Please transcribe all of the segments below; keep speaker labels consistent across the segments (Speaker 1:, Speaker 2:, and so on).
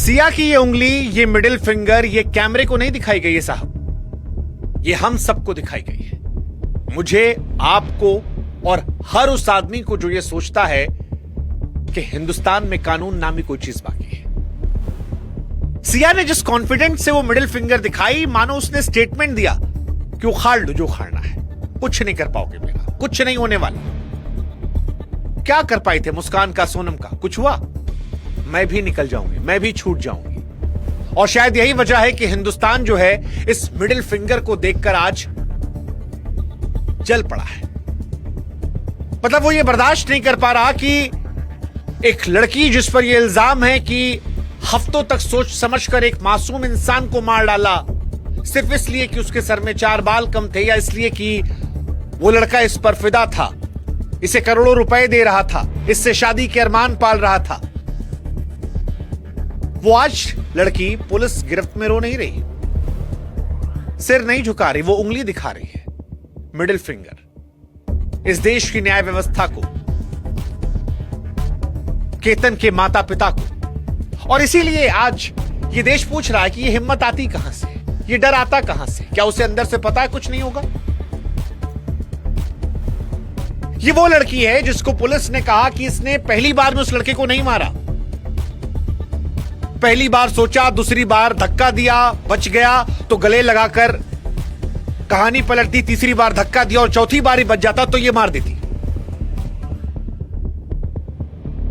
Speaker 1: सिया की ये उंगली, ये मिडिल फिंगर, ये कैमरे को नहीं दिखाई गई है साहब, ये हम सबको दिखाई गई है। मुझे, आपको और हर उस आदमी को जो ये सोचता है कि हिंदुस्तान में कानून नामी कोई चीज बाकी है। सिया ने जिस कॉन्फिडेंस से वो मिडिल फिंगर दिखाई, मानो उसने स्टेटमेंट दिया कि उखाड़ लो जो उखाड़ना है, कुछ नहीं कर पाओगे मेरा, कुछ नहीं होने वाला। क्या कर पाए थे मुस्कान का, सोनम का? कुछ हुआ? मैं भी निकल जाऊंगी, मैं भी छूट जाऊंगी। और शायद यही वजह है कि हिंदुस्तान जो है इस मिडिल फिंगर को देखकर आज जल पड़ा है। मतलब वो ये बर्दाश्त नहीं कर पा रहा कि एक लड़की जिस पर यह इल्जाम है कि हफ्तों तक सोच समझकर एक मासूम इंसान को मार डाला, सिर्फ इसलिए कि उसके सर में 4 बाल कम थे, या इसलिए कि वो लड़का इस पर फिदा था, इसे करोड़ों रुपए दे रहा था, इससे शादी के अरमान पाल रहा था। वो आज लड़की पुलिस गिरफ्त में रो नहीं रही, सिर नहीं झुका रही, वो उंगली दिखा रही है, मिडिल फिंगर इस देश की न्याय व्यवस्था को, केतन के माता पिता को। और इसीलिए आज ये देश पूछ रहा है कि ये हिम्मत आती कहां से, ये डर आता कहां से? क्या उसे अंदर से पता है कुछ नहीं होगा? ये वो लड़की है जिसको पुलिस ने कहा कि इसने पहली बार में उस लड़के को नहीं मारा, पहली बार सोचा, दूसरी बार धक्का दिया, बच गया तो गले लगाकर कहानी पलट दी, तीसरी बार धक्का दिया और चौथी बार ही बच जाता तो ये मार देती।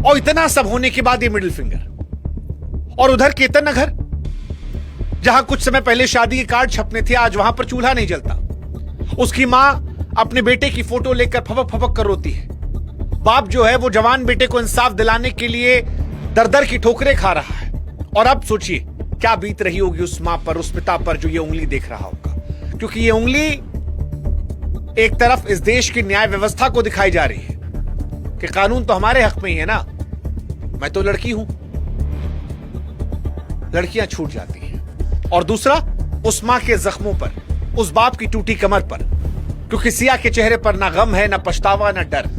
Speaker 1: और इतना सब होने के बाद ये मिडिल फिंगर। और उधर केतन नगर, जहां कुछ समय पहले शादी के कार्ड छपने थे, आज वहां पर चूल्हा नहीं जलता। उसकी मां अपने बेटे की फोटो लेकर फपक फपक कर रोती है। बाप जो है वो जवान बेटे को इंसाफ दिलाने के लिए दर दर की ठोकरें खा रहा है। और अब सोचिए क्या बीत रही होगी उस मां पर, उस पिता पर जो ये उंगली देख रहा होगा, क्योंकि ये उंगली एक तरफ इस देश की न्याय व्यवस्था को दिखाई जा रही है कि कानून तो हमारे हक में ही है ना, मैं तो लड़की हूं, लड़कियां छूट जाती हैं। और दूसरा, उस मां के जख्मों पर, उस बाप की टूटी कमर पर, क्योंकि सिया के चेहरे पर ना गम है, ना पछतावा, ना डर,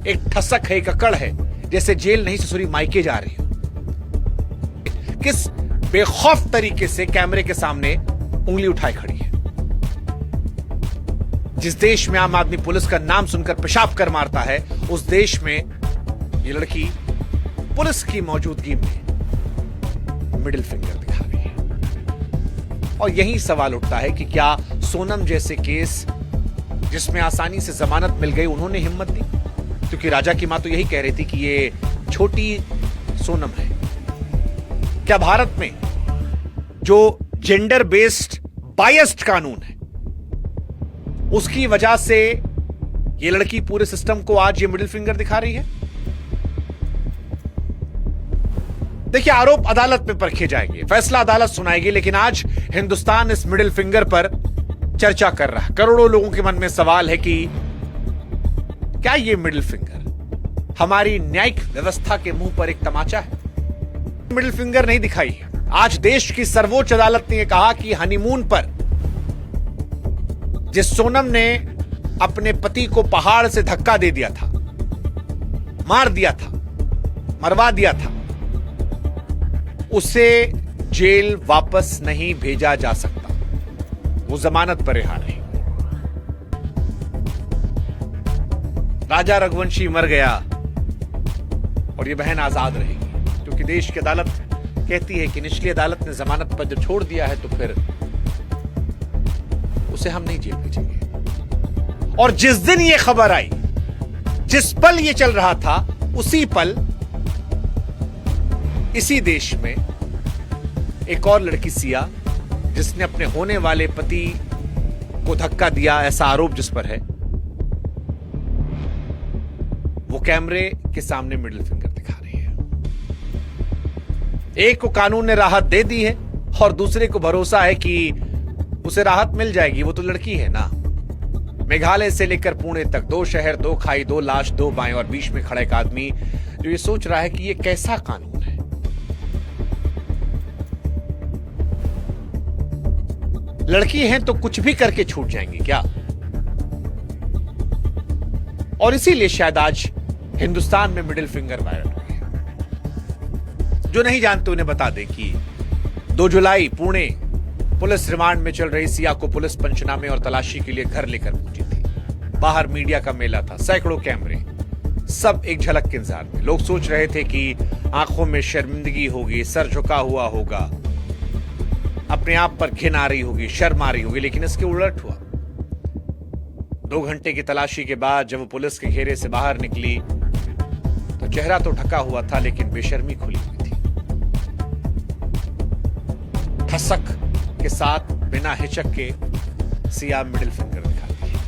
Speaker 1: एक ठसक है, एक अकड़ है, जैसे जेल नहीं ससुरी मायके जा रही हो। किस बेखौफ तरीके से कैमरे के सामने उंगली उठाए खड़ी है। जिस देश में आम आदमी पुलिस का नाम सुनकर पेशाब कर मारता है, उस देश में ये लड़की पुलिस की मौजूदगी में मिडिल फिंगर दिखा रही है। और यही सवाल उठता है कि क्या सोनम जैसे केस जिसमें आसानी से जमानत मिल गई, उन्होंने हिम्मत दी? क्योंकि राजा की मां तो यही कह रही थी कि ये छोटी सोनम है। क्या भारत में जो जेंडर बेस्ड बायस्ड कानून है, उसकी वजह से ये लड़की पूरे सिस्टम को आज ये मिडिल फिंगर दिखा रही है? देखिए, आरोप अदालत में परखे जाएंगे, फैसला अदालत सुनाएगी, लेकिन आज हिंदुस्तान इस मिडिल फिंगर पर चर्चा कर रहा है। करोड़ों लोगों के मन में सवाल है कि क्या ये मिडिल फिंगर हमारी न्यायिक व्यवस्था के मुंह पर एक तमाचा है? मिडिल फिंगर नहीं दिखाई है। आज देश की सर्वोच्च अदालत ने कहा कि हनीमून पर जिस सोनम ने अपने पति को पहाड़ से धक्का दे दिया था, मार दिया था, मरवा दिया था, उसे जेल वापस नहीं भेजा जा सकता, वो जमानत पर रिहा रही। राजा रघुवंशी मर गया और ये बहन आजाद रहेगी, क्योंकि देश की अदालत कहती है कि निचली अदालत ने जमानत पर जब छोड़ दिया है तो फिर उसे हम नहीं जेल भेजेंगे। और जिस दिन ये खबर आई, जिस पल ये चल रहा था, उसी पल इसी देश में एक और लड़की सिया, जिसने अपने होने वाले पति को धक्का दिया, ऐसा आरोप जिस पर है, वो कैमरे के सामने मिडिल फिंगर दिखा रही है। एक को कानून ने राहत दे दी है और दूसरे को भरोसा है कि उसे राहत मिल जाएगी, वो तो लड़की है ना। मेघालय से लेकर पुणे तक 2 शहर, 2 खाई, 2 लाश, 2 बाएं, और बीच में खड़ा एक आदमी जो ये सोच रहा है कि ये कैसा कानून है। लड़की हैं तो कुछ भी करके छूट जाएंगी क्या? और इसीलिए शायद आज हिंदुस्तान में मिडिल फिंगर वायरल हुई है। जो नहीं जानते उन्हें बता दें कि 2 जुलाई पुणे पुलिस रिमांड में चल रही सिया को पुलिस पंचनामे और तलाशी के लिए घर लेकर पहुंची थी। बाहर मीडिया का मेला था, सैकड़ों कैमरे, सब एक झलक के इंतजार में। लोग सोच रहे थे कि आंखों में शर्मिंदगी होगी, सर झुका हुआ होगा, अपने आप पर घिन आ रही होगी, शर्म आ रही होगी, लेकिन इसके उलट हुआ। 2 घंटे की तलाशी के बाद जब वो पुलिस के घेरे से बाहर निकली तो चेहरा तो ढका हुआ था लेकिन बेशर्मी खुली हुई थी। ठसक के साथ बिना हिचक के सिया मिडिल फिंगर दिखाती है।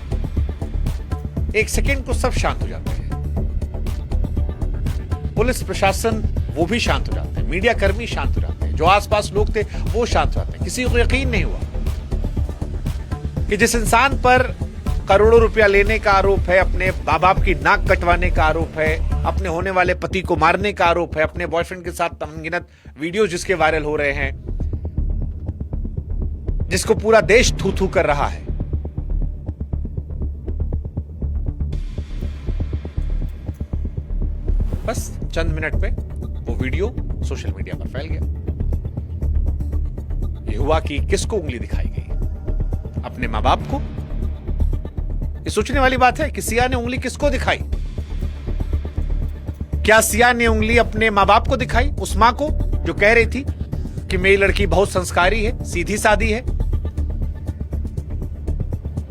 Speaker 1: 1 सेकेंड को सब शांत हो जाते हैं। पुलिस प्रशासन वो भी शांत हो जाते हैं, मीडिया कर्मी शांत हो जाते हैं, जो आसपास लोग थे वो शांत हो जाते हैं। किसी को यकीन नहीं हुआ कि जिस इंसान पर करोड़ों रुपया लेने का आरोप है, अपने मां बाप की नाक कटवाने का आरोप है, अपने होने वाले पति को मारने का आरोप है, अपने बॉयफ्रेंड के साथ अनगिनत वीडियो जिसके वायरल हो रहे हैं, जिसको पूरा देश थू थू कर रहा है, बस चंद मिनट पे वो वीडियो सोशल मीडिया पर फैल गया। ये हुआ कि किसको उंगली दिखाई गई? अपने मां बाप को? ये सोचने वाली बात है कि सिया ने उंगली किसको दिखाई? क्या सिया ने उंगली अपने मां बाप को दिखाई, उस मां को जो कह रही थी कि मेरी लड़की बहुत संस्कारी है, सीधी सादी है,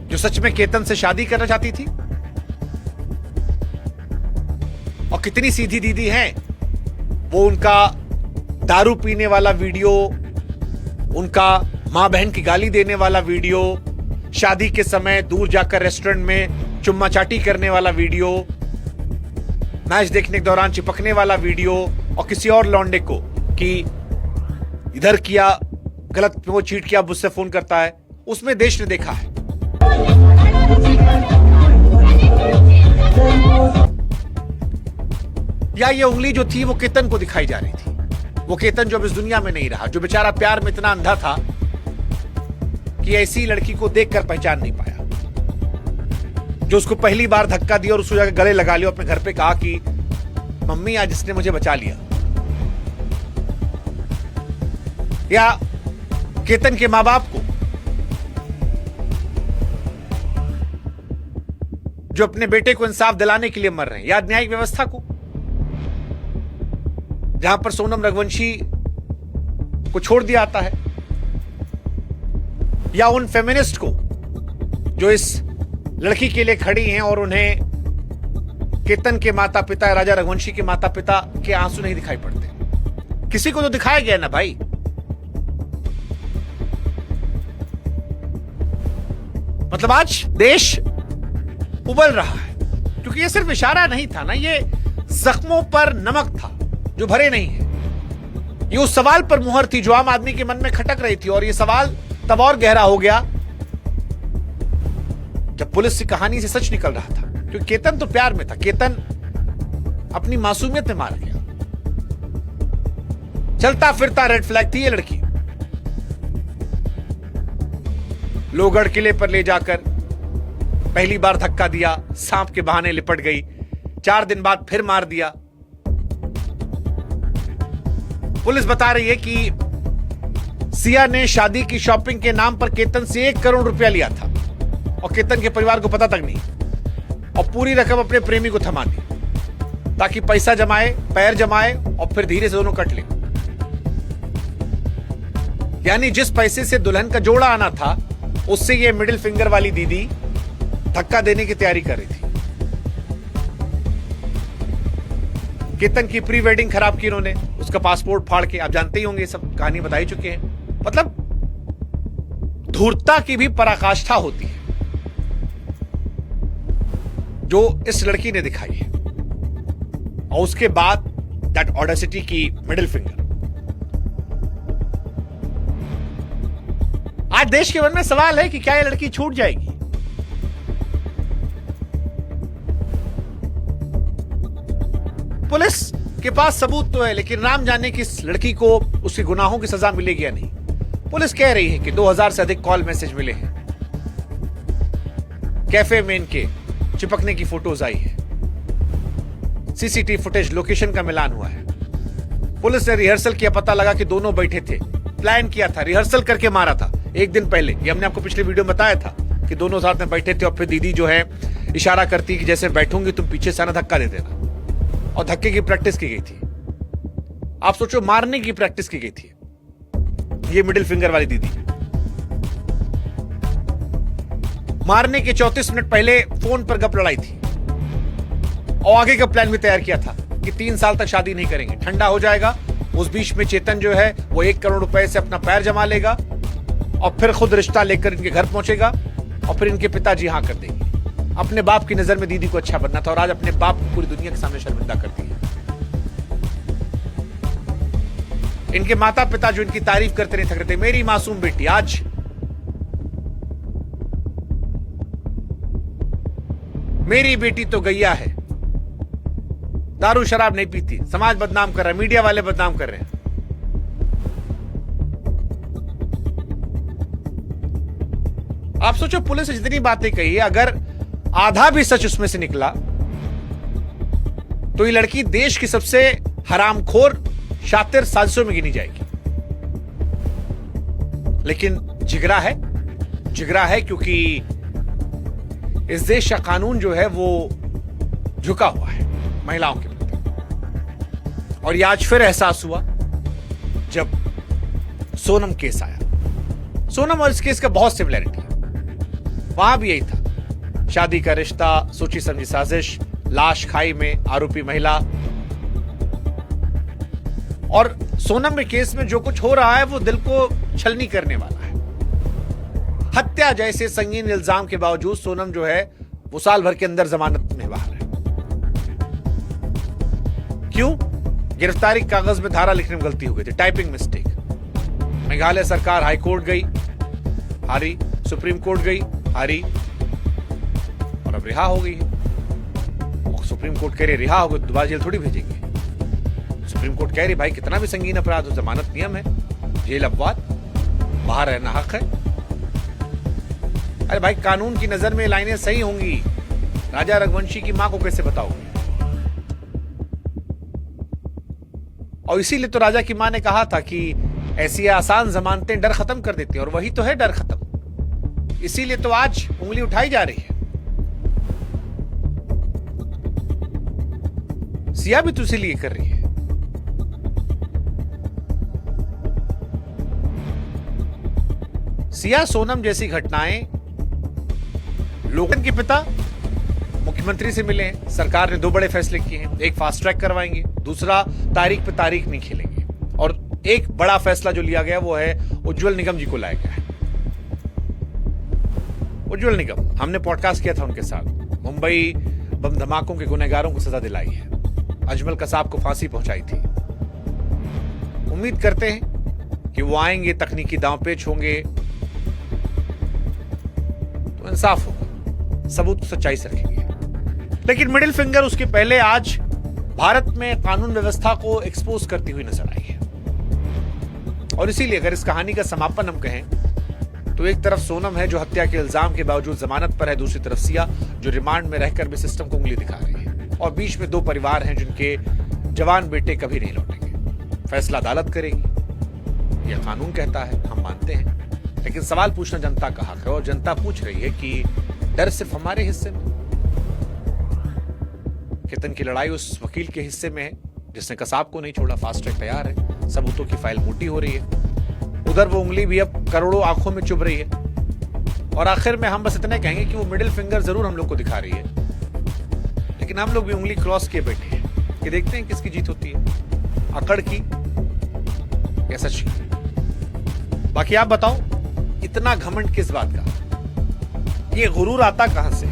Speaker 1: जो सच में केतन से शादी करना चाहती थी? और कितनी सीधी दीदी हैं वो, उनका दारू पीने वाला वीडियो, उनका मां बहन की गाली देने वाला वीडियो, शादी के समय दूर जाकर रेस्टोरेंट में चुम्मा चाटी करने वाला वीडियो, मैच देखने के दौरान चिपकने वाला वीडियो, और किसी और लौंडे को कि इधर किया गलत, वो चीट किया, मुझसे फोन करता है, उसमें देश ने देखा है। या ये उंगली जो थी वो केतन को दिखाई जा रही थी, वो केतन जो अब इस दुनिया में नहीं रहा, जो बेचारा प्यार में इतना अंधा था कि ऐसी लड़की को देखकर पहचान नहीं पाया, जो उसको पहली बार धक्का दिया और उसको जाकर गले लगा लिया, अपने घर पे कहा कि मम्मी आज इसने मुझे बचा लिया। या केतन के मां बाप को जो अपने बेटे को इंसाफ दिलाने के लिए मर रहे हैं, या न्यायिक व्यवस्था को जहां पर सोनम रघुवंशी को छोड़ दिया आता है, या उन फेमिनिस्ट को जो इस लड़की के लिए खड़ी हैं और उन्हें केतन के माता पिता, राजा रघुवंशी के माता पिता के आंसू नहीं दिखाई पड़ते। किसी को तो दिखाया गया ना भाई। मतलब आज देश उबल रहा है, क्योंकि ये सिर्फ इशारा नहीं था ना, ये जख्मों पर नमक था जो भरे नहीं है। ये उस सवाल पर मुहर थी जो आम आदमी के मन में खटक रही थी, और ये सवाल तब और गहरा हो गया जब पुलिस की कहानी से सच निकल रहा था। क्योंकि केतन तो प्यार में था, केतन अपनी मासूमियत में मार गया। चलता फिरता रेड फ्लैग थी ये लड़की। लोहगढ़ किले पर ले जाकर पहली बार धक्का दिया, सांप के बहाने लिपट गई, 4 दिन बाद फिर मार दिया। पुलिस बता रही है कि सिया ने शादी की शॉपिंग के नाम पर केतन से 1 करोड़ रुपया लिया था, और केतन के परिवार को पता तक नहीं, और पूरी रकम अपने प्रेमी को थमा दी ताकि पैसा जमाए, पैर जमाए, और फिर धीरे से दोनों कट ले। यानी जिस पैसे से दुल्हन का जोड़ा आना था, उससे ये मिडिल फिंगर वाली दीदी धक्का देने की तैयारी कर रही थी। केतन की प्री वेडिंग खराब की इन्होंने, उसका पासपोर्ट फाड़ के, आप जानते ही होंगे, सब कहानी बता ही चुके हैं। मतलब धूर्तता की भी पराकाष्ठा होती है जो इस लड़की ने दिखाई है, और उसके बाद दैट ऑडेसिटी की मिडिल फिंगर। आज देश के मन में सवाल है कि क्या यह लड़की छूट जाएगी? पुलिस के पास सबूत तो है, लेकिन राम जाने कि इस लड़की को उसके गुनाहों की सजा मिलेगी या नहीं। पुलिस कह रही है कि 2000 से अधिक कॉल मैसेज मिले हैं, कैफे में इनके चिपकने की फोटोज आई है, सीसीटीवी फुटेज, लोकेशन का मिलान हुआ है। पुलिस ने रिहर्सल किया, पता लगा कि दोनों बैठे थे, प्लान किया था, रिहर्सल करके मारा था एक दिन पहले। ये हमने आपको पिछले वीडियो में बताया था कि दोनों साथ में बैठे थे और फिर दीदी जो है इशारा करती कि जैसे बैठूंगी तुम पीछे से आना, धक्का दे देना, और धक्के की प्रैक्टिस की गई थी। आप सोचो, मारने की प्रैक्टिस की गई थी ये मिडिल फिंगर वाली दीदी। मारने के 34 मिनट पहले फोन पर गप लड़ाई थी और आगे का प्लान भी तैयार किया था कि 3 साल तक शादी नहीं करेंगे, ठंडा हो जाएगा। उस बीच में चेतन जो है वो 1 करोड़ रुपए से अपना पैर जमा लेगा और फिर खुद रिश्ता लेकर इनके घर पहुंचेगा और फिर इनके पिताजी हाँ कर देंगे। अपने बाप की नजर में दीदी को अच्छा बनना था और आज अपने बाप को पूरी दुनिया के सामने शर्मिंदा करती है। इनके माता पिता जो इनकी तारीफ करते नहीं थकते, मेरी मासूम बेटी। आज मेरी बेटी तो गैया है, दारू शराब नहीं पीती, समाज बदनाम कर रहा है, मीडिया वाले बदनाम कर रहे हैं। आप सोचो, पुलिस ने जितनी बातें कही है, अगर आधा भी सच उसमें से निकला तो ये लड़की देश की सबसे हरामखोर शातिर साजिशों में गिनी जाएगी। लेकिन जिगरा है क्योंकि इस देश का कानून जो है वो झुका हुआ है महिलाओं के प्रति। और ये आज फिर एहसास हुआ जब सोनम केस आया। सोनम और इस केस का बहुत सिमिलैरिटी है, वहां भी यही था, शादी का रिश्ता, सोची समझी साजिश, लाश खाई में, आरोपी महिला। और सोनम के केस में जो कुछ हो रहा है वो दिल को छलनी करने वाला है। हत्या जैसे संगीन इल्जाम के बावजूद सोनम जो है वो साल भर के अंदर जमानत में बाहर है। क्यों? गिरफ्तारी कागज में धारा लिखने में गलती हो गई थी, टाइपिंग मिस्टेक। मेघालय सरकार हाई कोर्ट गई, हारी, सुप्रीम कोर्ट गई, हारी, और अब रिहा हो गई है। सुप्रीम कोर्ट कह रही रिहा हो गई, दोबारा जेल थोड़ी भेजेंगे। सुप्रीम कोर्ट कह रही भाई कितना भी संगीन अपराध हो, जमानत नियम है, जेल अपवाद, बाहर रहना हक है। अरे भाई, कानून की नजर में लाइनें सही होंगी, राजा रघुवंशी की मां को कैसे बताओगे? और इसीलिए तो राजा की मां ने कहा था कि ऐसी आसान जमानतें डर खत्म कर देती हैं, और वही तो है डर खत्म। इसीलिए तो आज उंगली उठाई जा रही है। सिया भी तो इसीलिए कर रही है। सिया सोनम जैसी घटनाएं, लोगन के पिता मुख्यमंत्री से मिले हैं, सरकार ने 2 बड़े फैसले किए हैं, एक फास्ट ट्रैक करवाएंगे, दूसरा तारीख पे तारीख नहीं खेलेंगे। और एक बड़ा फैसला जो लिया गया वो है उज्जवल निगम जी को लाया गया है। उज्जवल निगम, हमने पॉडकास्ट किया था उनके साथ, मुंबई बम धमाकों के गुनहगारों को सजा दिलाई है, अजमल कसाब को फांसी पहुंचाई थी। उम्मीद करते हैं कि वो आएंगे, तकनीकी दांवपेच होंगे तो इंसाफ होगा, सबूत सच्चाई से रखेंगे। लेकिन मिडिल फिंगर उसके पहले आज भारत में कानून व्यवस्था को एक्सपोज करती हुई नजर आई है। और इसीलिए अगर इस कहानी का समापन हम कहें तो एक तरफ सोनम है जो हत्या के इल्जाम के बावजूद जमानत पर है, दूसरी तरफ सिया जो रिमांड में रहकर भी सिस्टम को उंगली दिखा रही है, और बीच में 2 परिवार हैं जिनके जवान बेटे कभी नहीं लौटेंगे। फैसला अदालत करेगी, यह कानून कहता है, हम मानते हैं। लेकिन सवाल पूछना जनता का हक है, और जनता पूछ रही है कि डर सिर्फ हमारे हिस्से में? केतन की लड़ाई उस वकील के हिस्से में है जिसने कसाब को नहीं छोड़ा, फास्ट ट्रैक तैयार है, सबूतों की फाइल मोटी हो रही है, उधर वो उंगली भी अब करोड़ों आंखों में चुभ रही है। और आखिर में हम बस इतने कहेंगे कि वो मिडिल फिंगर जरूर हम लोग को दिखा रही है, लेकिन हम लोग भी उंगली क्रॉस किए बैठे हैं कि देखते हैं किसकी जीत होती है, अकड़ की या सच की। बाकी आप बताओ, इतना घमंड किस बात का? ये गुरूर आता कहां से?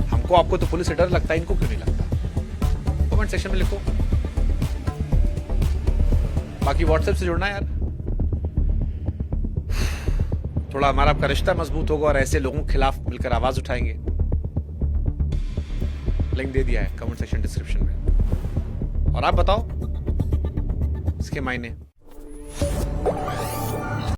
Speaker 1: हमको आपको तो पुलिस से डर लगता है, इनको क्यों नहीं लगता? कमेंट सेक्शन में लिखो। बाकी व्हाट्सएप से जुड़ना यार, थोड़ा हमारा आपका रिश्ता मजबूत होगा और ऐसे लोगों के खिलाफ मिलकर आवाज उठाएंगे। लिंक दे दिया है कमेंट सेक्शन डिस्क्रिप्शन में। और आप बताओ इसके मायने।